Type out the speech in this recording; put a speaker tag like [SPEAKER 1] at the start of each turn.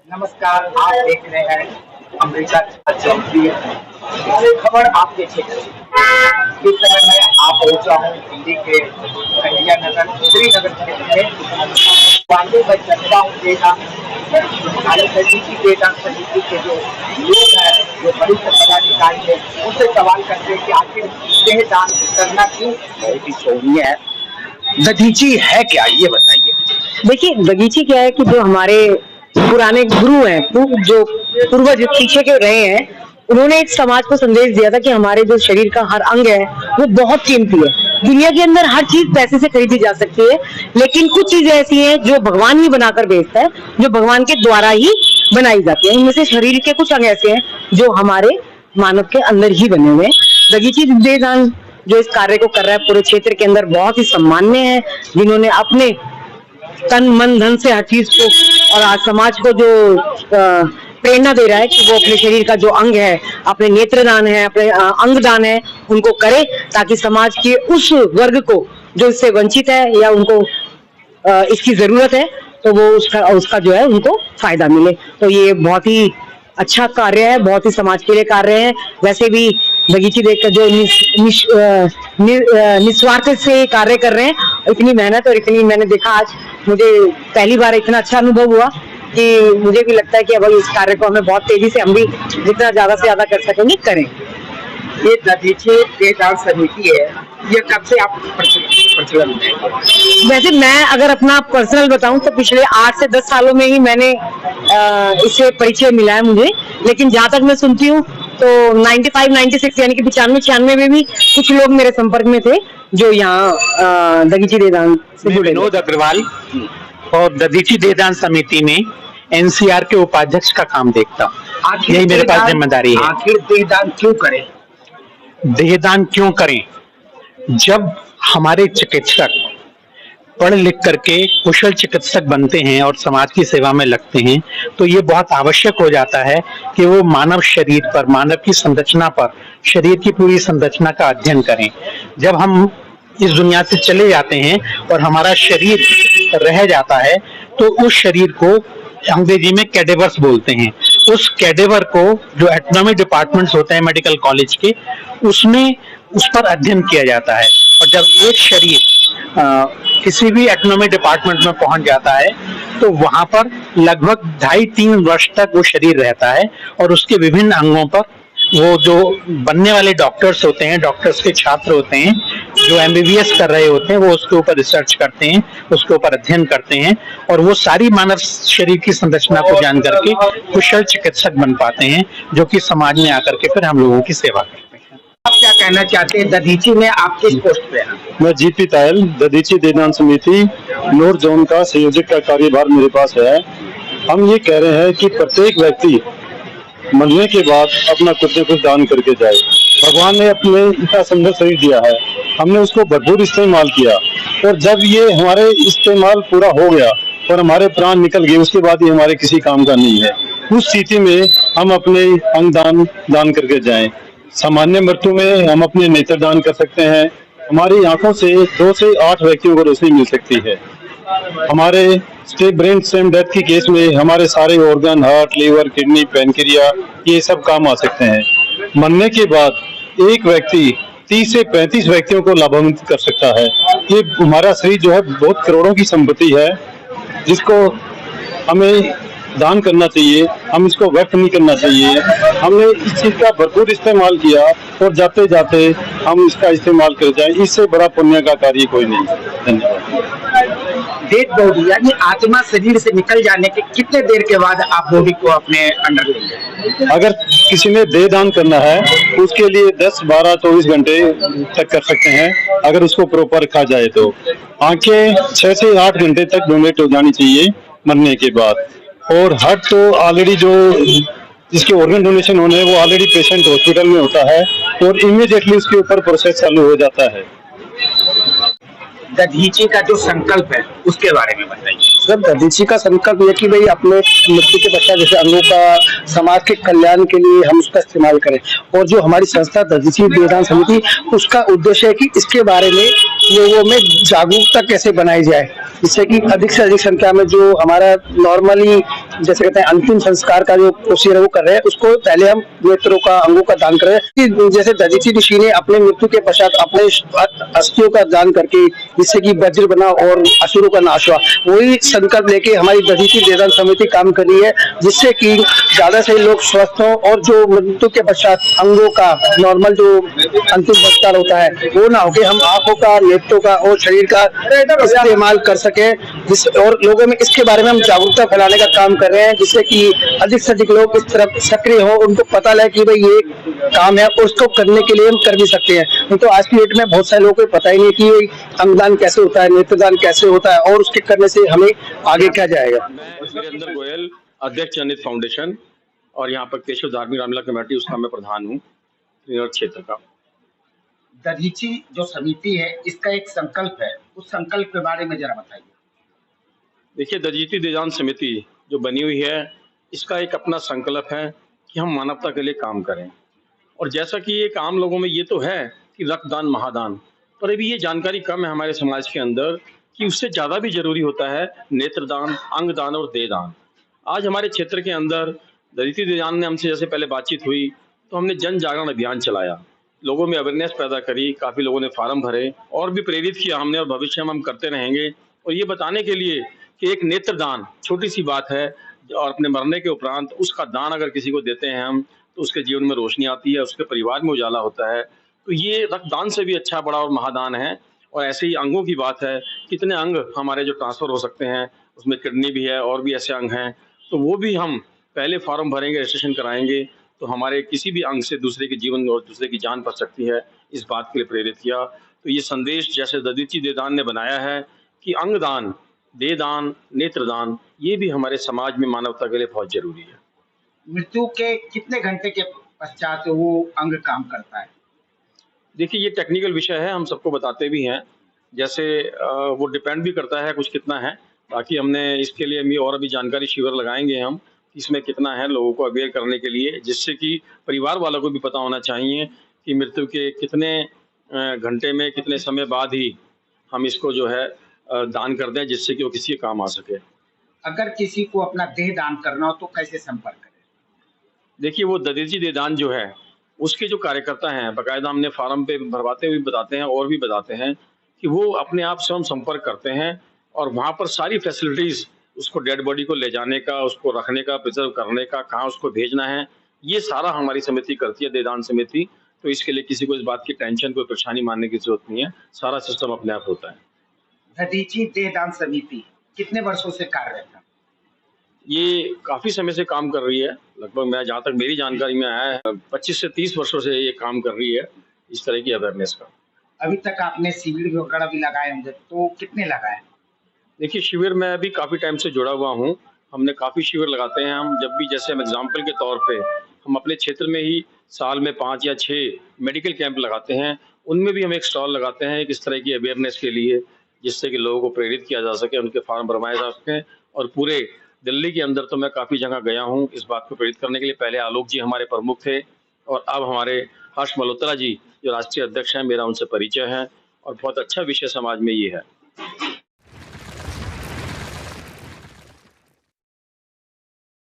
[SPEAKER 1] नमस्कार, आप देख रहे हैं अमृता चौधरी। खबर आपके क्षेत्र से। इस समय मैं आप पहुंचा हूँ दिल्ली के इंडिया नगर श्रीनगर क्षेत्र में। वाकई में चर्चा देगा भारत वेदांत समिति के जो लोग हैं, जो वरिष्ठ पदाधिकारी है, उनसे सवाल करते हैं कि आखिर देह दान करना क्यों बहुत ही शोभनीय है। दधीची है क्या, ये बताइए।
[SPEAKER 2] देखिए, बगीची क्या है कि जो हमारे पुराने गुरु हैं, जो पूर्वज पीछे के रहे हैं, उन्होंने एक समाज को संदेश दिया था कि हमारे जो शरीर का हर अंग है वो बहुत कीमती है। दुनिया के अंदर हर चीज पैसे से खरीदी जा सकती है, लेकिन कुछ चीजें ऐसी हैं जो भगवान ही बनाकर भेजता है, जो भगवान के द्वारा ही बनाई जाती है। इनमें से शरीर के कुछ अंग ऐसे हैं जो हमारे मानव के अंदर ही बने हुए हैं। बगीची देहदान जो इस कार्य को कर रहा है पूरे क्षेत्र के अंदर बहुत ही सम्मान्य है, जिन्होंने अपने तन मन धन से हर चीज को और आज समाज को जो प्रेरणा दे रहा है कि वो अपने शरीर का जो अंग है, अपने नेत्रदान है, अपने अंग दान है, उनको करे, ताकि समाज के उस वर्ग को जो इससे वंचित है या उनको इसकी जरूरत है, तो वो उसका जो है उनको फायदा मिले। तो ये बहुत ही अच्छा कार्य है, बहुत ही समाज के लिए कार्य है। वैसे भी बगीची देखकर जो निस्वार्थ से कार्य कर रहे हैं, इतनी मेहनत और इतनी मैंने देखा, आज मुझे पहली बार इतना अच्छा अनुभव हुआ कि मुझे भी लगता है कि अब इस कार्य को हमें बहुत तेजी से, हम भी जितना ज्यादा से ज्यादा कर सकेंगे करें।
[SPEAKER 1] ये दधीची देहदान समिति है, ये कब से आप प्रचलन में?
[SPEAKER 2] वैसे मैं अगर अपना पर्सनल बताऊं तो पिछले 8 से 10 सालों में ही मैंने इससे परिचय मिला है मुझे, लेकिन जहां तक मैं सुनती हूँ तो 95, 96 यानी कि 95-96 में भी कुछ लोग मेरे संपर्क में थे जो यहाँ दधीची देहदान से जुड़े।
[SPEAKER 3] विनोद अग्रवाल और दधीची देहदान समिति में एनसीआर के उपाध्यक्ष का काम देखता हूँ। यही मेरे पास जिम्मेदारी है।
[SPEAKER 1] आखिर देहदान क्यों करें?
[SPEAKER 3] देहदान क्यों करें? जब हमारे चिकित्सक पढ़ लिख करके कुशल चिकित्सक बनते हैं और समाज की सेवा में लगते हैं, तो ये बहुत आवश्यक हो जाता है कि वो मानव शरीर पर, मानव की संरचना पर, शरीर की पूरी संरचना का अध्ययन करें। जब हम इस दुनिया से चले जाते हैं और हमारा शरीर रह जाता है, तो उस शरीर को अंग्रेजी में कैडेवर्स बोलते हैं। उस कैडेवर को जो एटॉनमी डिपार्टमेंट्स होते हैं मेडिकल कॉलेज के, उसमें उस पर अध्ययन किया जाता है। और जब एक शरीर किसी भी एटॉनमी डिपार्टमेंट में पहुंच जाता है, तो वहां पर लगभग 2.5-3 वर्ष तक वो शरीर रहता है और उसके विभिन्न अंगों पर वो जो बनने वाले डॉक्टर्स होते हैं, डॉक्टर्स के छात्र होते हैं, जो एमबीबीएस कर रहे होते हैं, वो उसके ऊपर रिसर्च करते हैं, उसके ऊपर अध्ययन करते हैं और वो सारी मानव शरीर की संरचना को जान करके कुशल चिकित्सक बन पाते हैं, जो कि समाज में आकर के फिर हम लोगों की सेवा करते हैं।
[SPEAKER 1] आप क्या कहना चाहते हैं? दधीची में आप किस पोस्ट पे हैं?
[SPEAKER 4] मैं जीपी तायल, दधीची देहदान समिति नॉर्थ जोन का संयोजक का कार्यभार मेरे पास है। हम ये कह रहे हैं कि प्रत्येक व्यक्ति मरने के बाद अपना कुछ न कुछ दान करके जाए। भगवान ने अपने इतना सुंदर शरीर दिया है, हमने उसको भरपूर इस्तेमाल किया, और जब ये हमारे इस्तेमाल पूरा हो गया और हमारे प्राण निकल गए, उसके बाद ये हमारे किसी काम का नहीं है। उस स्थिति में हम अपने अंग दान करके जाएं। सामान्य मृत्यु में हम अपने नेत्र दान कर सकते हैं। हमारी आंखों से 2 से 8 व्यक्तियों को रोशनी मिल सकती है। हमारे ब्रेन स्टेम डेथ की केस में हमारे सारे organ, heart, liver, kidney, pancreas, ये सब काम आ सकते हैं। मरने के बाद एक व्यक्ति 30 से 35 व्यक्तियों को लाभान्वित कर सकता है। ये हमारा शरीर जो है बहुत करोड़ों की संपत्ति है, जिसको हमें दान करना चाहिए। हम इसको व्यक्त नहीं करना चाहिए। हमने इस चीज का भरपूर इस्तेमाल किया और जाते जाते हम इसका इस्तेमाल कर जाए, इससे बड़ा पुण्य का कार्य कोई नहीं। धन्यवाद।
[SPEAKER 1] डेड बॉडी यानी आत्मा शरीर से निकल जाने के कितने देर के बाद आप बॉडी को अपने अंडर लेंगे?
[SPEAKER 4] अगर किसी ने देह दान करना है, उसके लिए 10, 12, 24 घंटे तक कर सकते हैं, अगर उसको प्रॉपर रखा जाए तो। आंखें 6 से 8 घंटे तक डोनेट हो जानी चाहिए मरने के बाद। और हार्ट तो ऑलरेडी जो जिसके ऑर्गन डोनेशन होने हैं, वो ऑलरेडी पेशेंट हॉस्पिटल में होता है और इमीडिएटली उसके ऊपर प्रोसेस चालू हो जाता है।
[SPEAKER 1] दधीची का जो संकल्प है उसके बारे में बताइए।
[SPEAKER 5] सर, दधीची का संकल्प ये कि भाई अपने मृत्यु के पश्चात जैसे अंगों का समाज के कल्याण के लिए हम उसका इस्तेमाल करें। और जो हमारी संस्था दधीची देहदान समिति, उसका उद्देश्य है कि इसके बारे में लोगों में जागरूकता कैसे बनाई जाए, जिससे कि अधिक से अधिक संख्या में जो हमारा नॉर्मली जैसे कहते हैं अंतिम संस्कार का जो प्रोसीजर वो कर रहे हैं, उसको पहले हम नेत्रों का अंगों का दान कर रहे हैं। कि जैसे दधीचि ऋषि ने अपने मृत्यु के पश्चात अपने अस्थियों का दान करके जिससे कि वज्र बना और असुरों का नाश हुआ, वही संकल्प लेके हमारी दधीचि देदान समिति काम कर रही है, जिससे कि ज्यादा से लोग स्वस्थ हों और जो मृत्यु के पश्चात अंगों का नॉर्मल जो अंतिम संस्कार होता है वो ना होके हम आंखों का, नेत्रों का और शरीर का इस्तेमाल कर सके, जिस और लोगों में इसके बारे में हम जागरूकता फैलाने का काम कर रहे हैं, जिससे कि अधिक से अधिक लोग इस तरफ सक्रिय हो, उनको पता लगे कि भाई ये काम है और उसको करने के लिए हम कर भी सकते हैं। नहीं तो आज की डेट में बहुत सारे लोगों को पता ही नहीं कि अंगदान कैसे होता है, नेत्रदान कैसे होता है और उसके करने से हमें आगे क्या जाएगा।
[SPEAKER 6] मैं वीरेंद्र गोयल, अध्यक्ष चयनित फाउंडेशन और यहाँ पर केशव धार्मिक रामलीला कमेटी, उसका मैं प्रधान हूँ श्रीनगर क्षेत्र का।
[SPEAKER 1] दधीचि जो समिति है इसका एक संकल्प है, उस संकल्प के बारे में जरा बताइए।
[SPEAKER 6] देखिए, दधीचि देदान समिति जो बनी हुई है, इसका एक अपना संकल्प है कि हम मानवता के लिए काम करें। और जैसा कि एक आम लोगों में ये तो है कि रक्तदान महादान, पर अभी ये जानकारी कम है हमारे समाज के अंदर कि उससे ज़्यादा भी जरूरी होता है नेत्रदान, अंगदान और देहदान। आज हमारे क्षेत्र के अंदर दधीचि देदान ने हमसे जैसे पहले बातचीत हुई तो हमने जन जागरण अभियान चलाया, लोगों में अवेयरनेस पैदा करी, काफ़ी लोगों ने फार्म भरे और भी प्रेरित किया हमने, और भविष्य में हम करते रहेंगे। और ये बताने के लिए कि एक नेत्रदान छोटी सी बात है और अपने मरने के उपरांत उसका दान अगर किसी को देते हैं हम तो उसके जीवन में रोशनी आती है, उसके परिवार में उजाला होता है। तो ये रक्तदान से भी अच्छा, बड़ा और महादान है। और ऐसे ही अंगों की बात है, कितने अंग हमारे जो ट्रांसफ़र हो सकते हैं, उसमें किडनी भी है और भी ऐसे अंग हैं, तो वो भी हम पहले फॉर्म भरेंगे, रजिस्ट्रेशन कराएंगे तो हमारे किसी भी अंग से दूसरे के जीवन और दूसरे की जान बच सकती है। इस बात के लिए प्रेरित किया। तो ये संदेश जैसे दधीचि देदान ने बनाया है कि अंगदान, देदान, नेत्रदान, ये भी हमारे समाज में मानवता के लिए बहुत जरूरी है।
[SPEAKER 1] मृत्यु के कितने घंटे के पश्चात वो अंग काम करता है?
[SPEAKER 6] देखिए, ये टेक्निकल विषय है, हम सबको बताते भी हैं। जैसे वो डिपेंड भी करता है कुछ कितना है, बाकी हमने इसके लिए भी और अभी जानकारी शिविर लगाएंगे हम, इसमें कितना है, लोगों को अवेयर करने के लिए, जिससे कि परिवार वालों को भी पता होना चाहिए कि मृत्यु के कितने घंटे में, कितने समय बाद ही हम इसको जो है दान कर दें, जिससे कि वो किसी के काम आ सके।
[SPEAKER 1] अगर किसी को अपना देह दान करना हो तो कैसे संपर्क करें?
[SPEAKER 6] देखिए, वो दधीचि देदान जो है उसके जो कार्यकर्ता हैं, बाकायदा हमने फार्म पे भरवाते हुए बताते हैं और भी बताते हैं कि वो अपने आप से हम संपर्क करते हैं और वहाँ पर सारी फैसिलिटीज़, उसको डेड बॉडी को ले जाने का, उसको रखने का, प्रिजर्व करने का, कहाँ उसको भेजना है, ये सारा हमारी समिति करती है, देदान समिति। तो इसके लिए किसी को इस बात की टेंशन, कोई परेशानी मानने की जरूरत नहीं है, सारा सिस्टम अपने आप होता है।
[SPEAKER 1] दधीचि देदान समिति कितने वर्षों से कार्यरत है?
[SPEAKER 6] ये काफ़ी समय से काम कर रही है, लगभग मैं जहाँ तक मेरी जानकारी में आया है 25 से 30 वर्षों से ये काम कर रही है इस तरह की अवेयरनेस का।
[SPEAKER 1] अभी तक आपने शिविर वगैरह भी लगाए होंगे, तो कितने लगाए?
[SPEAKER 6] देखिए, शिविर में अभी काफ़ी टाइम से जुड़ा हुआ हूँ, हमने काफ़ी शिविर लगाते हैं हम। जब भी, जैसे हम एग्जाम्पल के तौर पे हम अपने क्षेत्र में ही साल में 5 या 6 मेडिकल कैंप लगाते हैं, उनमें भी हम एक स्टॉल लगाते हैं इस तरह की अवेयरनेस के लिए, जिससे कि लोगों को प्रेरित किया जा सके, उनके फार्म भरवाए जा सकें। और पूरे दिल्ली के अंदर तो मैं काफ़ी जगह गया हूँ इस बात को प्रेरित करने के लिए। पहले आलोक जी हमारे प्रमुख थे और अब हमारे हर्ष मल्होत्रा जी जो राष्ट्रीय अध्यक्ष हैं, मेरा उनसे परिचय है और बहुत अच्छा विषय समाज में ये है।